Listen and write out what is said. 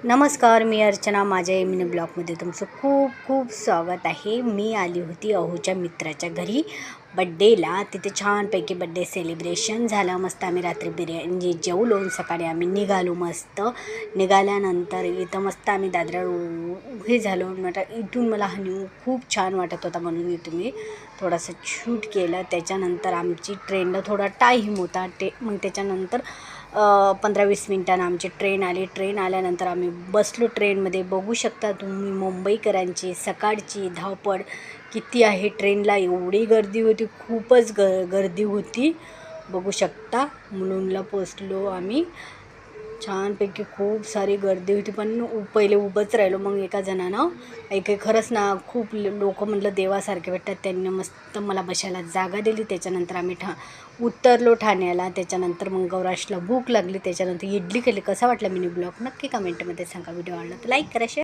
नमस्कार, मी अर्चना. माझ्या मिनी ब्लॉगमध्ये तुमचं खूप खूप स्वागत आहे. मी आली होती अहोच्या मित्राच्या घरी बड्डेला. तिथे छानपैकी बड्डे सेलिब्रेशन झालं. मस्त आम्ही रात्री बिर्याणी जेवलो. सकाळी आम्ही निघालो. मस्त निघाल्यानंतर इथं मस्त आम्ही दादरावर उभे झालो. इथून मला हनी खूप छान वाटत होता म्हणून इथून मी थोडासा शूट केलं. त्याच्यानंतर आमची ट्रेनला थोडा टाईम होता. मग त्याच्यानंतर 15-20 मिनिटांनं आमची ट्रेन आली. ट्रेन आल्यानंतर आम्ही बसलो ट्रेनमध्ये. बघू शकता तुम्ही मुंबईकरांची सकाळची धावपळ किती आहे. ट्रेनला एवढी गर्दी होती, खूपच गर्दी होती. बघू शकता मुलुंडला पोचलो आम्ही. छानपैकी खूप सारी गर्दी होती, पण पहिले उभंच राहिलो. मग एका जणानं खरंच ना, खूप लोक म्हटलं देवासारखे भेटतात. त्यांनी मस्त मला बसायला जागा दिली. त्याच्यानंतर आम्ही उतरलो ठाण्याला. त्याच्यानंतर मग गौराशला भूक लागली. त्याच्यानंतर इडली केली. कसा वाटला मिनी ब्लॉग नक्की कमेंटमध्ये सांगा. व्हिडिओ आवडला तर लाईक करा, शेअर